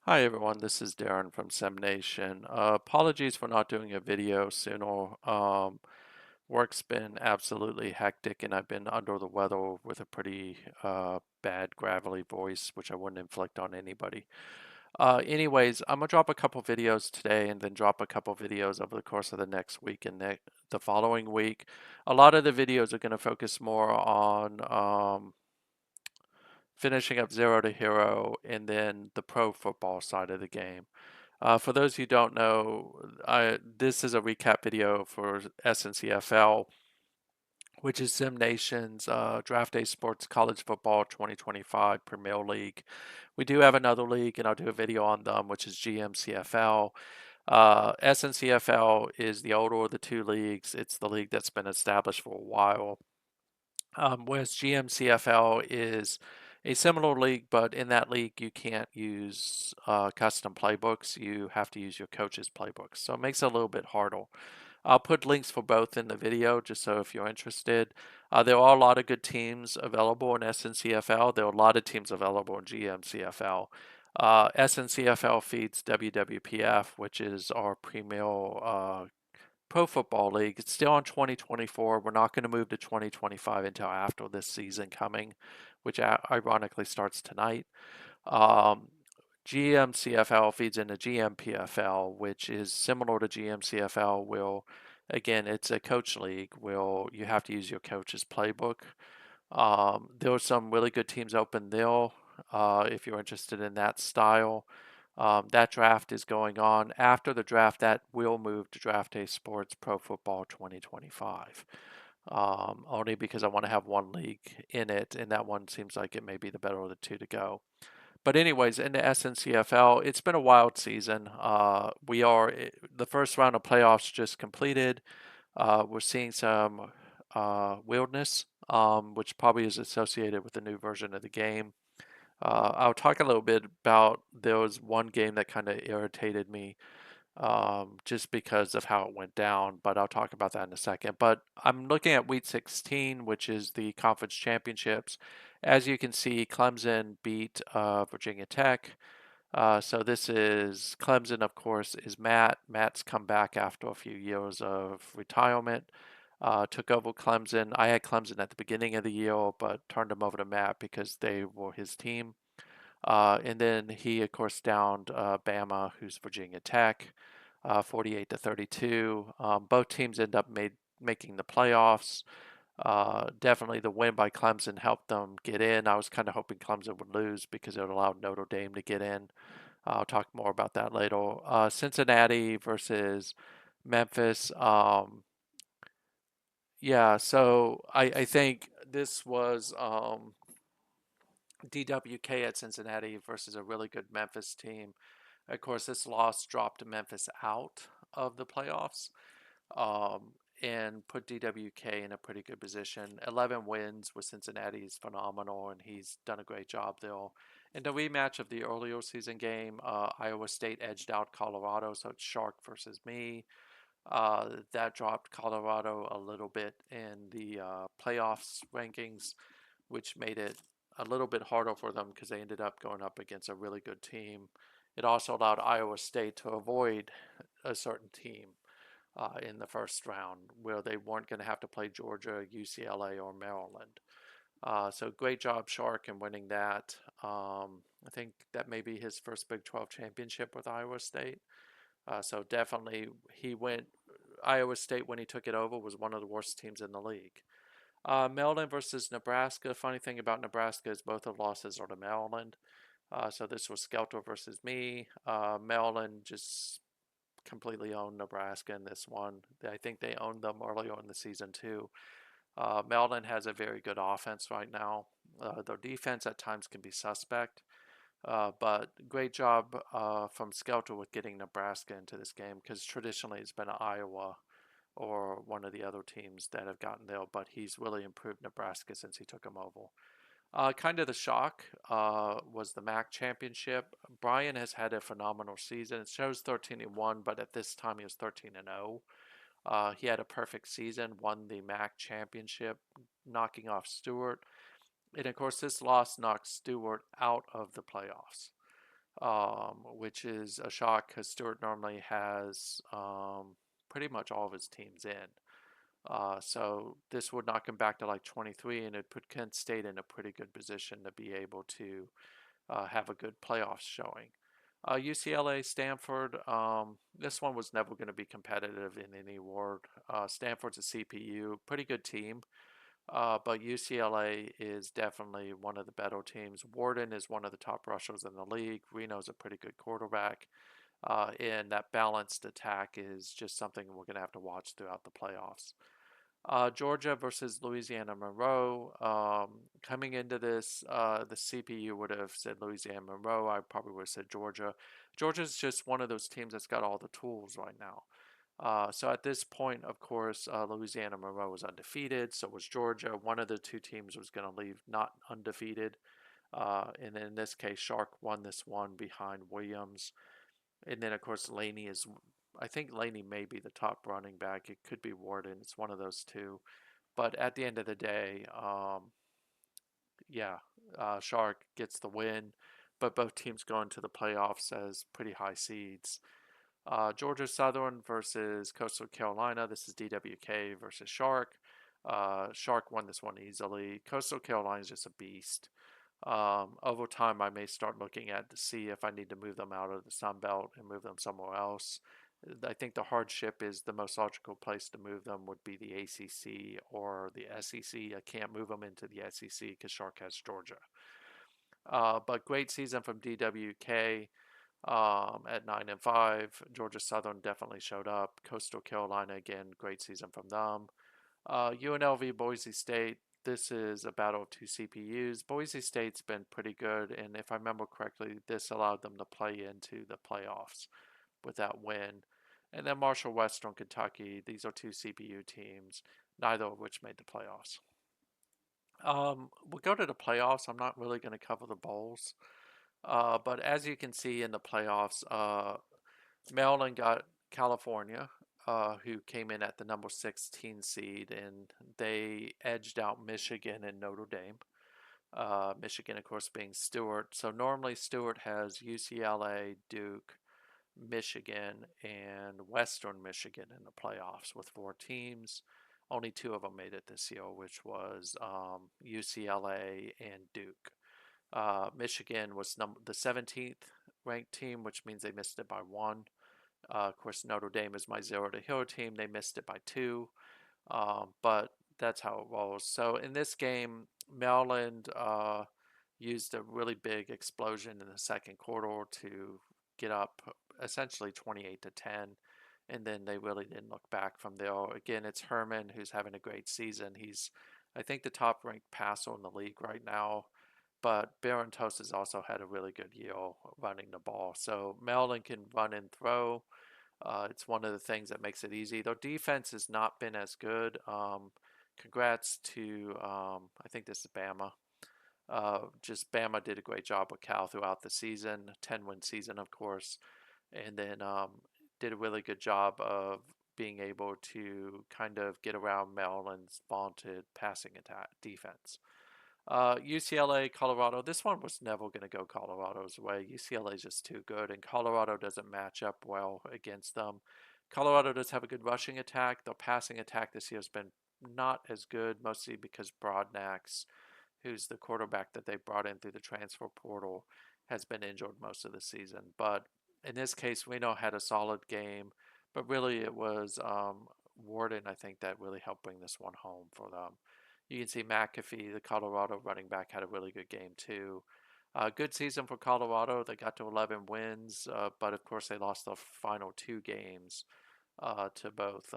Hi everyone, this is Darren from SimNation. Apologies for not doing a video sooner. Work's been absolutely hectic and I've been under the weather with a pretty bad gravelly voice, which I wouldn't inflict on anybody. Anyways, I'm gonna drop a couple videos today and then drop a couple videos over the course of the next week and the following week. A lot of the videos are gonna focus more on finishing up Zero to Hero and then the pro football side of the game. For those who don't know, this is a recap video for SNCFL, which is SimNation's Draft Day Sports College Football 2025 Premier League. We do have another league, and I'll do a video on them, which is GMCFL. SNCFL is the older of the two leagues. It's the league that's been established for a while. Whereas GMCFL is a similar league, but in that league you can't use custom playbooks. You have to use your coach's playbooks. So it makes it a little bit harder. I'll put links for both in the video just so if you're interested. There are a lot of good teams available in SNCFL. There are a lot of teams available in GMCFL. SNCFL feeds WWPF, which is our premier Pro Football League. It's still in 2024. We're not going to move to 2025 until after this season coming, which ironically starts tonight. Um, GMCFL feeds into GMPFL, which is similar to GMCFL. Again, it's a coach league. You have to use your coach's playbook. There are some really good teams open there if you're interested in that style. That draft is going on. After the draft, that will move to Draft Day Sports Pro Football 2025. Only because I want to have one league in it, and that one seems like it may be the better of the two to go. But anyways, in the SNCFL, it's been a wild season. The first round of playoffs just completed. We're seeing some weirdness, which probably is associated with the new version of the game. I'll talk a little bit about there was one game that kind of irritated me just because of how it went down, but I'll talk about that in a second. But I'm looking at Week 16, which is the conference championships. As you can see, Clemson beat Virginia Tech. So this is Clemson, of course, is Matt. Matt's come back after a few years of retirement. Took over Clemson. I had Clemson at the beginning of the year, but turned him over to Matt because they were his team. And then he, of course, downed Bama, who's Virginia Tech, 48 to 32. Both teams end up making the playoffs. Definitely the win by Clemson helped them get in. I was kind of hoping Clemson would lose because it allowed Notre Dame to get in. I'll talk more about that later. Cincinnati versus Memphis. Yeah, so I think this was DWK at Cincinnati versus a really good Memphis team. Of course, this loss dropped Memphis out of the playoffs and put DWK in a pretty good position. 11 wins with Cincinnati is phenomenal, and he's done a great job there. In the rematch of the earlier season game, Iowa State edged out Colorado, so it's Shark versus me. That dropped Colorado a little bit in the playoffs rankings, which made it a little bit harder for them because they ended up going up against a really good team. It also allowed Iowa State to avoid a certain team in the first round where they weren't going to have to play Georgia, UCLA, or Maryland. So great job, Shark, in winning that. I think that may be his first Big 12 championship with Iowa State. So definitely he went. Iowa State, when he took it over, was one of the worst teams in the league. Maryland versus Nebraska. Funny thing about Nebraska is both the losses are to Maryland. So this was Skelter versus me. Maryland just completely owned Nebraska in this one. I think they owned them earlier in the season too. Maryland has a very good offense right now. Their defense at times can be suspect. But great job from Skelter with getting Nebraska into this game because traditionally it's been Iowa or one of the other teams that have gotten there, but he's really improved Nebraska since he took him over. Kind of the shock was the MAC championship. Brian has had a phenomenal season. It shows 13-1, but at this time he was 13-0. He had a perfect season, won the MAC championship, knocking off Stewart. And of course, this loss knocked Stewart out of the playoffs. which is a shock because Stewart normally has pretty much all of his teams in. So this would knock him back to like 23, and it put Kent State in a pretty good position to be able to have a good playoffs showing. UCLA, Stanford, this one was never going to be competitive in any award. Stanford's a CPU, pretty good team, but UCLA is definitely one of the better teams. Warden is one of the top rushers in the league. Reno's a pretty good quarterback. And that balanced attack is just something we're going to have to watch throughout the playoffs. Georgia versus Louisiana Monroe. Coming into this, the CPU would have said Louisiana Monroe. I probably would have said Georgia. Georgia's just one of those teams that's got all the tools right now. So at this point, of course, Louisiana Monroe was undefeated. So was Georgia. One of the two teams was going to leave not undefeated. And in this case, Shark won this one behind Williams. And then, of course, Laney is, I think Laney may be the top running back. It could be Warden. It's one of those two. But at the end of the day, yeah, Shark gets the win. But both teams go into the playoffs as pretty high seeds. Georgia Southern versus Coastal Carolina. This is DWK versus Shark. Shark won this one easily. Coastal Carolina is just a beast. Over time, I may start looking at to see if I need to move them out of the Sun Belt and move them somewhere else. I think the hardship is the most logical place to move them would be the ACC or the SEC. I can't move them into the SEC because Shark has Georgia. But great season from DWK at 9-5. Georgia Southern definitely showed up. Coastal Carolina again, great season from them. UNLV Boise State. This is a battle of two CPUs. Boise State's been pretty good, and if I remember correctly, this allowed them to play into the playoffs with that win. And then Marshall Western Kentucky. These are two CPU teams, neither of which made the playoffs. We'll go to the playoffs. I'm not really going to cover the bowls. But as you can see in the playoffs, Maryland got California, who came in at the number 16 seed, and they edged out Michigan and Notre Dame. Michigan, of course, being Stewart. So normally Stewart has UCLA, Duke, Michigan, and Western Michigan in the playoffs with four teams. Only two of them made it this year, which was UCLA and Duke. Michigan was the 17th ranked team, which means they missed it by one. Of course, Notre Dame is my zero to hero team. They missed it by two, but that's how it rolls. So in this game, Maryland used a really big explosion in the second quarter to get up essentially 28-10, and then they really didn't look back from there. Again, it's Herman who's having a great season. He's, I think, the top ranked passer in the league right now. But Barrentos has also had a really good year running the ball. So Maryland can run and throw. It's one of the things that makes it easy. Their defense has not been as good. Congrats to, I think this is Bama. Just Bama did a great job with Cal throughout the season, 10-win season, of course, and then did a really good job of being able to kind of get around Maryland's vaunted passing attack defense. UCLA, Colorado. This one was never going to go Colorado's way. UCLA is just too good, and Colorado doesn't match up well against them. Colorado does have a good rushing attack. Their passing attack this year has been not as good, mostly because Broadnax, who's the quarterback that they brought in through the transfer portal, has been injured most of the season. But in this case, Reno had a solid game, but really it was Warden, I think, that really helped bring this one home for them. You can see McAfee, the Colorado running back, had a really good game too. Good season for Colorado. They got to 11 wins, but of course they lost the final two games to both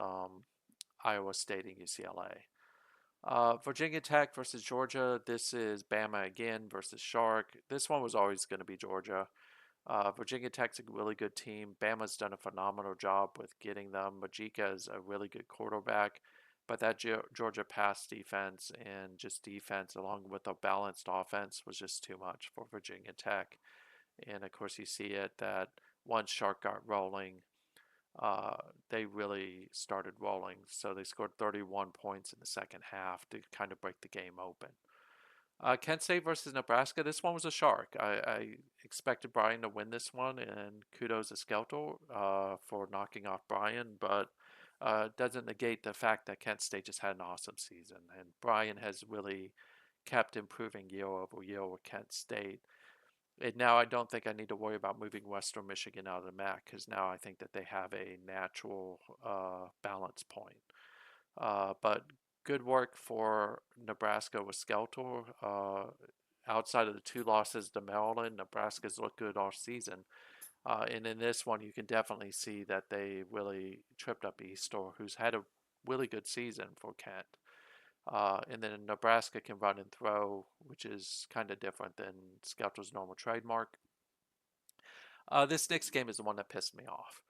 Iowa State and UCLA. Virginia Tech versus Georgia. This is Bama again versus Shark. This one was always going to be Georgia. Virginia Tech's a really good team. Bama's done a phenomenal job with getting them. Majika is a really good quarterback, but that Georgia pass defense and just defense, along with a balanced offense, was just too much for Virginia Tech. And of course, you see it that once Shark got rolling, they really started rolling. So they scored 31 points in the second half to kind of break the game open. Kent State versus Nebraska. This one was a shark. I expected Brian to win this one, and kudos to Skelter for knocking off Brian, but doesn't negate the fact that Kent State just had an awesome season, and Brian has really kept improving year over year with Kent State. And now I don't think I need to worry about moving Western Michigan out of the MAC because now I think that they have a natural balance point. But good work for Nebraska with Skelter. Outside of the two losses to Maryland, Nebraska's looked good all season. And in this one, you can definitely see that they really tripped up Eastor, who's had a really good season for Kent. And then Nebraska can run and throw, which is kind of different than Skelter's normal trademark. This next game is the one that pissed me off.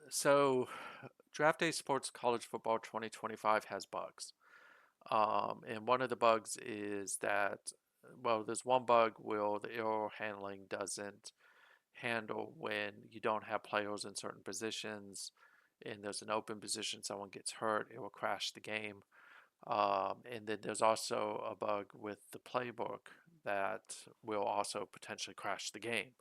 So Draft Day Sports College Football 2025 has bugs. And one of the bugs is that, well, there's one bug where the error handling doesn't handle when you don't have players in certain positions and there's an open position, someone gets hurt, it will crash the game. And then there's also a bug with the playbook that will also potentially crash the game.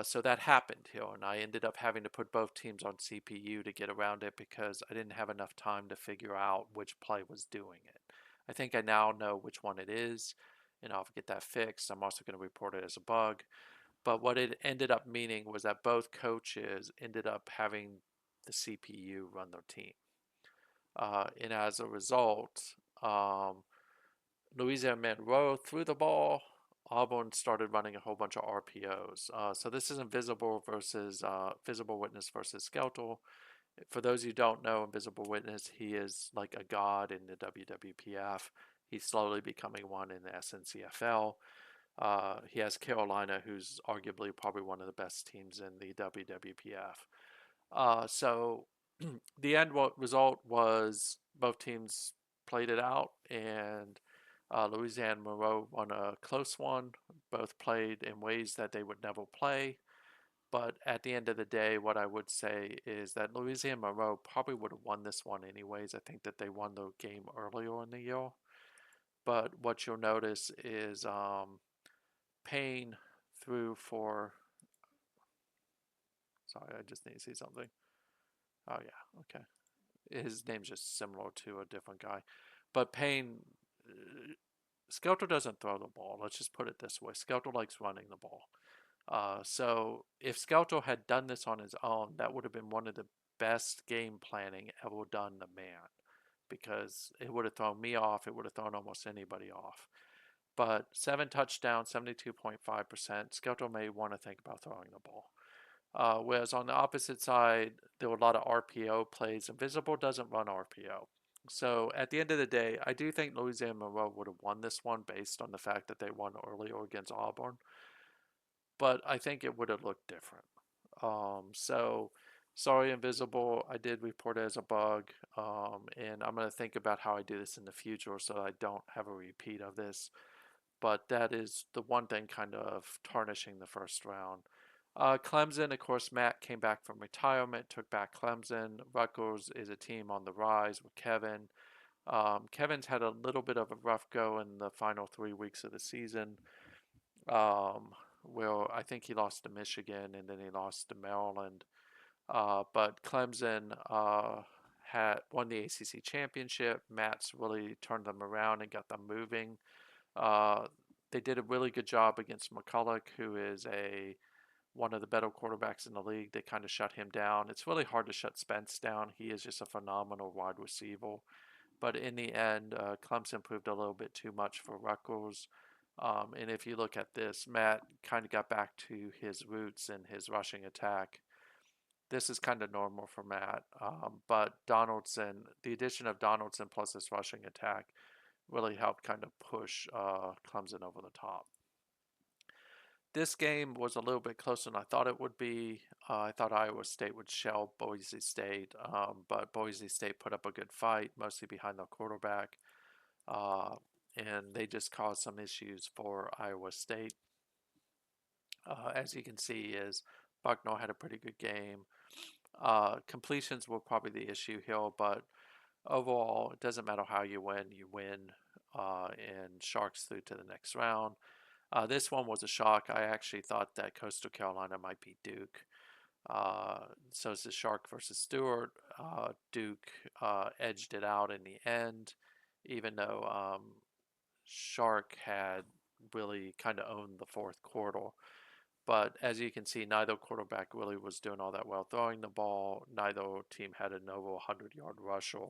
So that happened here, and I ended up having to put both teams on CPU to get around it because I didn't have enough time to figure out which play was doing it. I think I now know which one it is, and I'll get that fixed. I'm also going to report it as a bug. But what it ended up meaning was that both coaches ended up having the CPU run their team. And as a result, Louisiana Monroe threw the ball. Auburn started running a whole bunch of RPOs. So this is Invisible versus Visible Witness versus Skelter. For those who don't know, Invisible Witness, he is like a god in the WWPF. He's slowly becoming one in the SNCFL. He has Carolina, who's arguably probably one of the best teams in the WWPF. So the end result was both teams played it out, and Louisiana Monroe won a close one. Both played in ways that they would never play. But at the end of the day, what I would say is that Louisiana Monroe probably would have won this one anyways. I think that they won the game earlier in the year. But what you'll notice is Payne threw for. Sorry, I just need to see something. Oh, yeah, okay. His name's just similar to a different guy. But Payne, Skelter doesn't throw the ball. Let's just put it this way. Skelter likes running the ball. So if Skelter had done this on his own, that would have been one of the best game planning ever done to man because it would have thrown me off. It would have thrown almost anybody off. But 7 touchdowns, 72.5%. Skelter may want to think about throwing the ball. Whereas on the opposite side, there were a lot of RPO plays. Invisible doesn't run RPO. So at the end of the day, I do think Louisiana Monroe would have won this one based on the fact that they won earlier against Auburn. But I think it would have looked different. So sorry, Invisible. I did report it as a bug. And I'm going to think about how I do this in the future so I don't have a repeat of this. But that is the one thing kind of tarnishing the first round. Clemson, of course, Matt came back from retirement, took back Clemson. Rutgers is a team on the rise with Kevin. Kevin's had a little bit of a rough go in the final 3 weeks of the season. Where I think he lost to Michigan and then he lost to Maryland. But Clemson had won the ACC championship. Matt's really turned them around and got them moving. They did a really good job against McCulloch, who is one of the better quarterbacks in the league. They kind of shut him down. It's really hard to shut Spence down. He is just a phenomenal wide receiver. But in the end, Clemson proved a little bit too much for Rutgers. And if you look at this, Matt kind of got back to his roots in his rushing attack. This is kind of normal for Matt. But Donaldson, the addition of Donaldson plus this rushing attack really helped kind of push Clemson over the top. This game was a little bit closer than I thought it would be. I thought Iowa State would shell Boise State, but Boise State put up a good fight, mostly behind their quarterback, and they just caused some issues for Iowa State. As you can see, is Bucknell had a pretty good game. Completions were probably the issue here, but overall, it doesn't matter how you win, you win. and Sharks through to the next round. This one was a shock. I actually thought that Coastal Carolina might beat Duke. So it's the Shark versus Stewart. Duke edged it out in the end, even though Shark had really kind of owned the fourth quarter. But as you can see, neither quarterback really was doing all that well throwing the ball. Neither team had an over 100-yard rusher.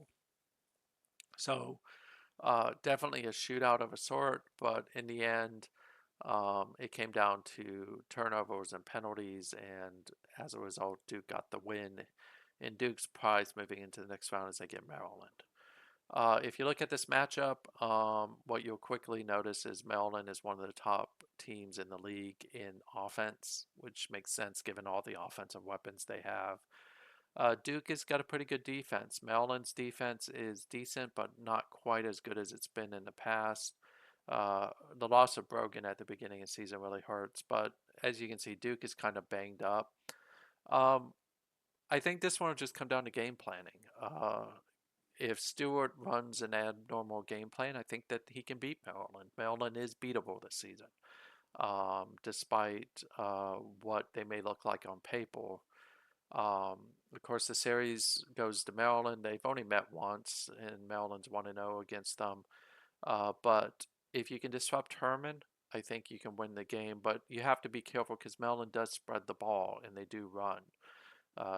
So definitely a shootout of a sort, but in the end, it came down to turnovers and penalties, and as a result, Duke got the win. And Duke's prize moving into the next round is they get Maryland. If you look at this matchup, what you'll quickly notice is Maryland is one of the top teams in the league in offense, which makes sense given all the offensive weapons they have. Duke has got a pretty good defense. Maryland's defense is decent, but not quite as good as it's been in the past. The loss of Brogan at the beginning of the season really hurts, but as you can see, Duke is kind of banged up. Um, I think this one will just come down to game planning. If Stewart runs an abnormal game plan, I think that he can beat Maryland. Maryland is beatable this season, despite what they may look like on paper. Of course, the series goes to Maryland. They've only met once, and Maryland's 1-0 against them. But if you can disrupt Herman, I think you can win the game. But you have to be careful because Maryland does spread the ball and they do run.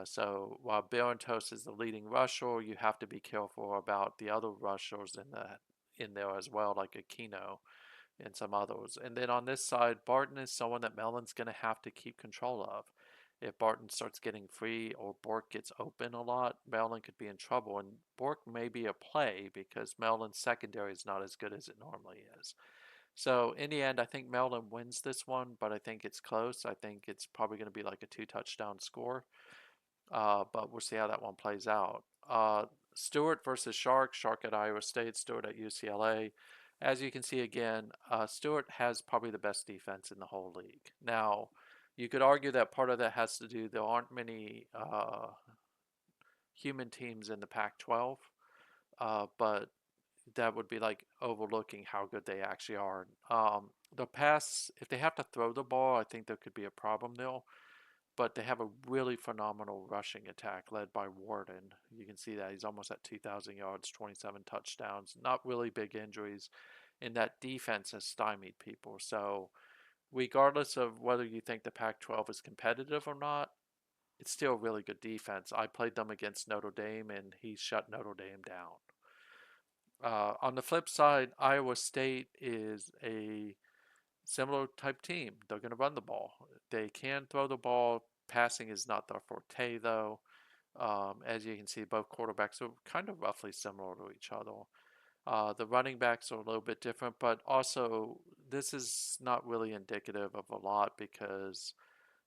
So while Barrentos is the leading rusher, you have to be careful about the other rushers in there as well, like Aquino and some others. And then on this side, Barton is someone that Mellon's going to have to keep control of. If Barton starts getting free or Bork gets open a lot, Mellon could be in trouble. And Bork may be a play because Mellon's secondary is not as good as it normally is. So in the end, I think Mellon wins this one, but I think it's close. I think it's probably going to be like a 2-touchdown score. But we'll see how that one plays out. Stewart versus Shark. Shark at Iowa State, Stewart at UCLA. As you can see again, Stewart has probably the best defense in the whole league. Now, you could argue that part of that has to do there aren't many human teams in the Pac-12, but that would be like overlooking how good they actually are. The pass, if they have to throw the ball, I think there could be a problem there, but they have a really phenomenal rushing attack led by Warden. You can see that he's almost at 2,000 yards, 27 touchdowns, not really big injuries, and that defense has stymied people. So, regardless of whether you think the Pac 12 is competitive or not, it's still a really good defense. I played them against Notre Dame, and he shut Notre Dame down. On the flip side, Iowa State is a similar type team. They're going to run the ball. They can throw the ball. Passing is not their forte, though. As you can see, both quarterbacks are kind of roughly similar to each other. The running backs are a little bit different, but also this is not really indicative of a lot because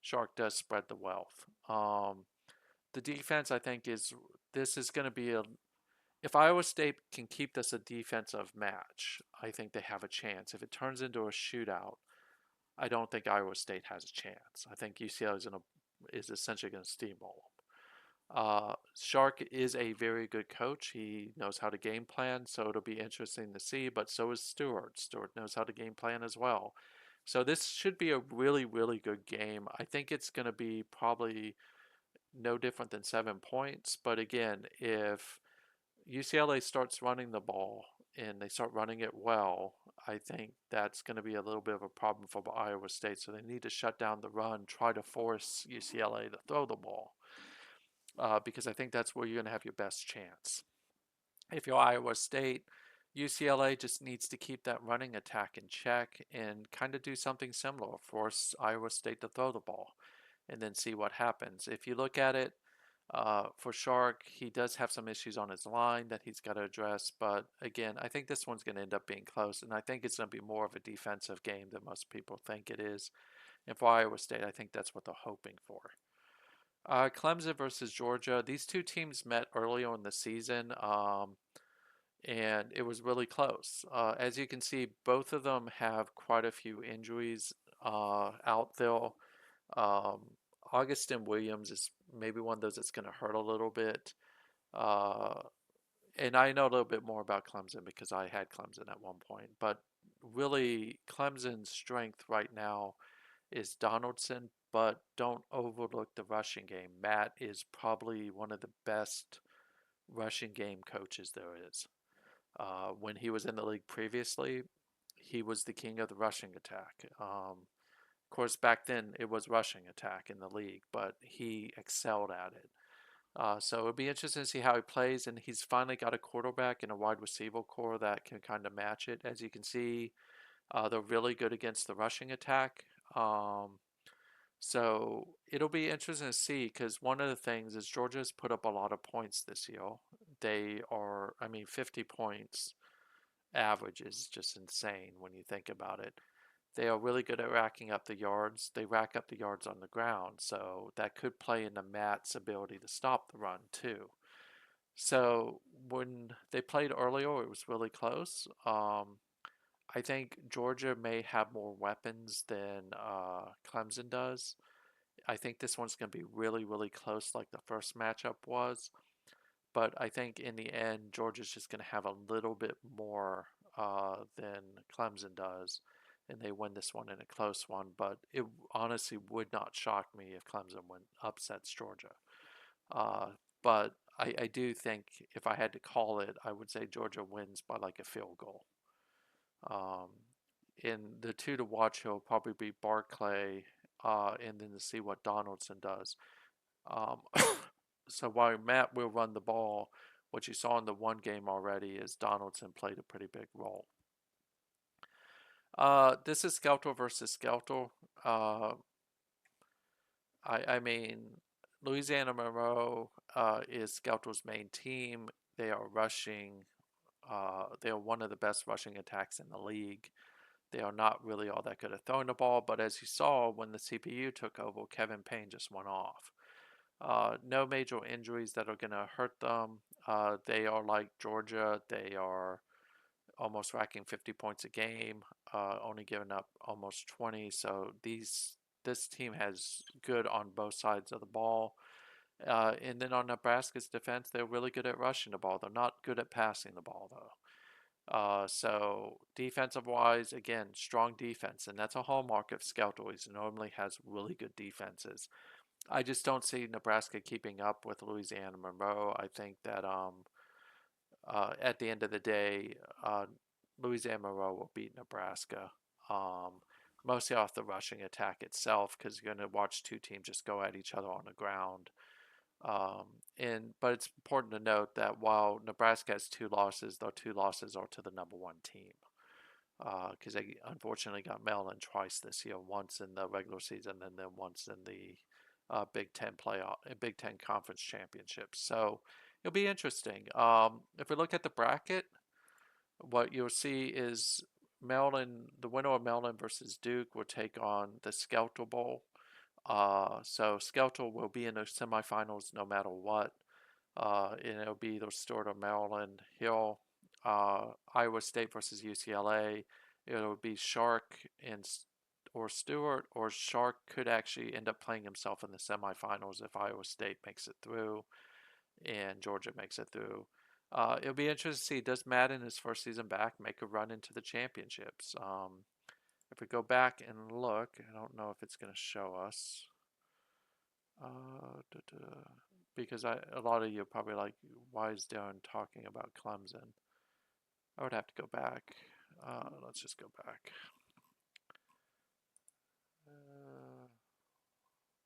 Shark does spread the wealth. The defense, I think, this is going to be a if Iowa State can keep this a defensive match, I think they have a chance. If it turns into a shootout, I don't think Iowa State has a chance. I think UCLA is essentially going to steamroll them. Shark is a very good coach. He knows how to game plan, so it'll be interesting to see. But so is Stewart. Stewart knows how to game plan as well. So this should be a really, really good game. I think it's going to be probably no different than 7 points. But again, if UCLA starts running the ball and they start running it well, I think that's going to be a little bit of a problem for Iowa State. So they need to shut down the run, try to force UCLA to throw the ball, because I think that's where you're going to have your best chance. If you're Iowa State, UCLA just needs to keep that running attack in check and kind of do something similar, force Iowa State to throw the ball, and then see what happens. If you look at it, for Shark, he does have some issues on his line that he's got to address. But again, I think this one's going to end up being close. And I think it's going to be more of a defensive game than most people think it is. And for Iowa State, I think that's what they're hoping for. Clemson versus Georgia. These two teams met earlier in the season, and it was really close. As you can see, both of them have quite a few injuries out there. Um, Augustin Williams is maybe one of those that's going to hurt a little bit. Uh, and I know a little bit more about Clemson because I had Clemson at one point, but really Clemson's strength right now is Donaldson, but don't overlook the rushing game. Matt is probably one of the best rushing game coaches there is. When he was in the league previously, he was the king of the rushing attack. Of course, back then it was rushing attack in the league, but he excelled at it. So it'll be interesting to see how he plays, and he's finally got a quarterback and a wide receiver core that can kind of match it. As you can see, they're really good against the rushing attack. So it'll be interesting to see because one of the things is Georgia's put up a lot of points this year. They are, I mean, 50 points average is just insane when you think about it. They are really good at racking up the yards. They rack up the yards on the ground, so that could play into Matt's ability to stop the run too. So when they played earlier, it was really close. I think Georgia may have more weapons than Clemson does. I think this one's going to be really, really close, like the first matchup was. But I think in the end, Georgia's just going to have a little bit more than Clemson does, and they win this one in a close one. But it honestly would not shock me if Clemson went upsets Georgia. Uh, but I do think if I had to call it, I would say Georgia wins by like a field goal. Um, in the two to watch, he'll probably be Barclay, and then to see what Donaldson does. Um, so while Matt will run the ball, what you saw in the one game already is Donaldson played a pretty big role. This is Skelter versus Skelter. Uh, I mean, Louisiana Monroe is Skelter's main team. They are rushing. They are one of the best rushing attacks in the league. They are not really all that good at throwing the ball, but as you saw when the CPU took over, Kevin Payne just went off. No major injuries that are going to hurt them. They are like Georgia. They are almost racking 50 points a game, only giving up almost 20. So this team has good on both sides of the ball. And then on Nebraska's defense, they're really good at rushing the ball. They're not good at passing the ball though. So defensive wise, again, strong defense, and that's a hallmark of Scout always normally has really good defenses. I just don't see Nebraska keeping up with Louisiana Monroe. I think that at the end of the day, Louisiana Monroe will beat Nebraska, um, mostly off the rushing attack itself, because you're going to watch two teams just go at each other on the ground. But it's important to note that while Nebraska has two losses, their two losses are to the number one team. Because they unfortunately got Maryland twice this year, once in the regular season and then once in the Big Ten playoff, Big Ten conference championships. So it'll be interesting. If we look at the bracket, what you'll see is Maryland, the winner of Maryland versus Duke, will take on the Skelter Bowl. So Skelter will be in the semifinals no matter what. And it'll be either Stewart or Maryland. Hill, Iowa State versus UCLA. It'll be Shark and or Stewart, or Shark could actually end up playing himself in the semifinals if Iowa State makes it through and Georgia makes it through. It'll be interesting to see, does Matt in his first season back make a run into the championships? If we go back and look, I don't know if it's going to show us. Da, da, because a lot of you are probably like, why is Darren talking about Clemson? I would have to go back. Let's just go back.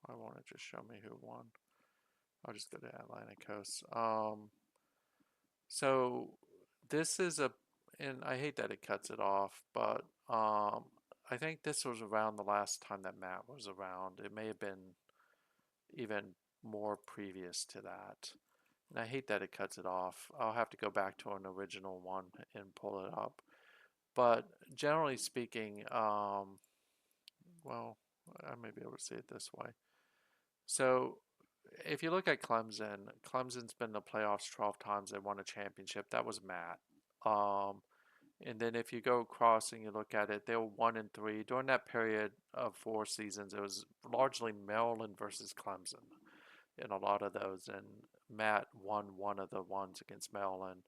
Why won't it just show me who won? I'll just go to Atlantic Coast. So this is and I hate that it cuts it off, but I think this was around the last time that Matt was around. It may have been even more previous to that. And I hate that it cuts it off. I'll have to go back to an original one and pull it up. But generally speaking, well, I may be able to say it this way. So if you look at Clemson, Clemson's been in the playoffs 12 times. They won a championship. That was Matt. Um, and then if you go across and you look at it, they were 1-3. During that period of 4 seasons, it was largely Maryland versus Clemson in a lot of those. And Matt won one of the ones against Maryland.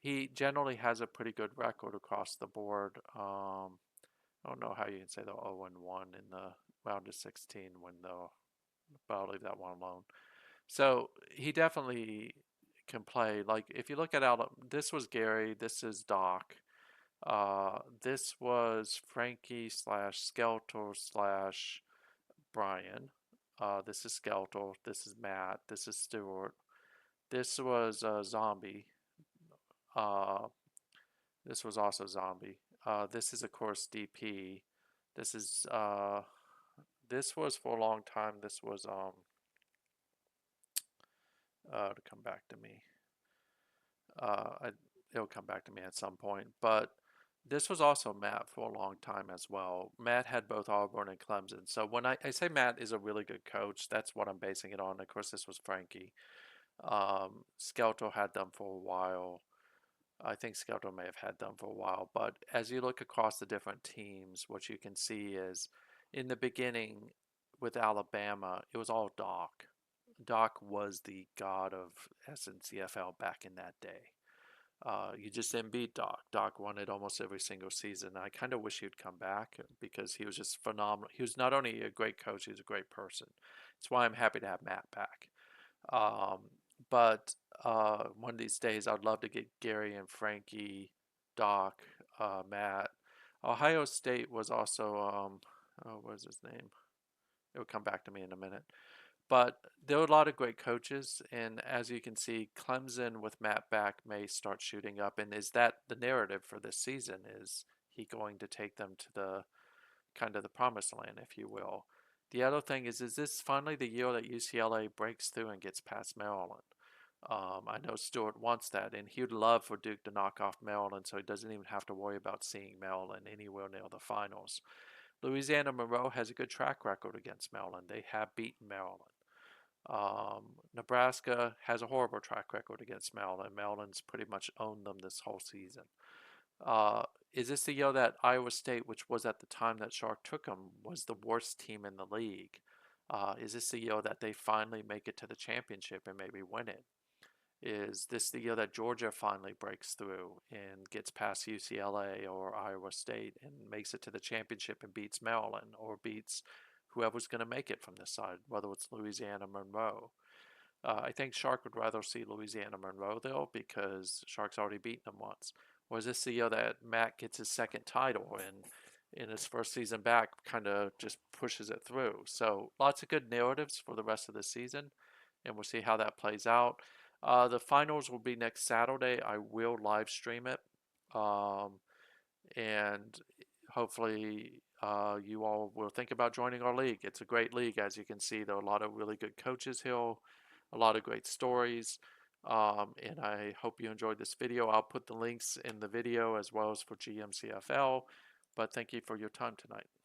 he generally has a pretty good record across the board. I don't know how you can say they're 0-1 in the round of 16 when they'll, but I'll leave that one alone. So he definitely can play. Like if you look at out, this was Gary, this is Doc, this was Frankie slash Skeletor slash Brian. This is Skeletor, this is Matt, this is Stuart. This was Zombie. Uh, this was also Zombie. This is of course DP. This is this was for a long time. This was to come back to me. It'll come back to me at some point. But this was also Matt for a long time as well. Matt had both Auburn and Clemson. So when I say Matt is a really good coach, that's what I'm basing it on. Of course, this was Frankie. Skelto had them for a while. I think Skelto may have had them for a while. But as you look across the different teams, what you can see is in the beginning with Alabama, it was all Doc. Doc was the god of SNCFL back in that day. You just didn't beat Doc. Doc won it almost every single season. I kind of wish he'd come back because he was just phenomenal. He was not only a great coach, he was a great person. That's why I'm happy to have Matt back. Um, but one of these days, I'd love to get Gary and Frankie, Doc, Matt. Ohio State was also, oh, what was his name? It will come back to me in a minute. But there were a lot of great coaches, and as you can see, Clemson with Matt back may start shooting up. And is that the narrative for this season? Is he going to take them to the kind of the promised land, if you will? The other thing is this finally the year that UCLA breaks through and gets past Maryland? I know Stewart wants that, and he would love for Duke to knock off Maryland so he doesn't even have to worry about seeing Maryland anywhere near the finals. Louisiana Monroe has a good track record against Maryland. They have beaten Maryland. Nebraska has a horrible track record against Maryland. Maryland's pretty much owned them this whole season. Uh, is this the year that Iowa State, which was at the time that Shark took them, was the worst team in the league? Is this the year that they finally make it to the championship and maybe win it? Is this the year that Georgia finally breaks through and gets past UCLA or Iowa State and makes it to the championship and beats Maryland or beats whoever's going to make it from this side, whether it's Louisiana Monroe? I think Shark would rather see Louisiana Monroe though because Shark's already beaten them once. Or is this the year that Matt gets his second title and in his first season back kind of just pushes it through? So lots of good narratives for the rest of the season, and we'll see how that plays out. The finals will be next Saturday. I will live stream it. Um, and hopefully you all will think about joining our league. It's a great league, as you can see. There are a lot of really good coaches here, a lot of great stories. And I hope you enjoyed this video. I'll put the links in the video as well as for GMCFL. But thank you for your time tonight.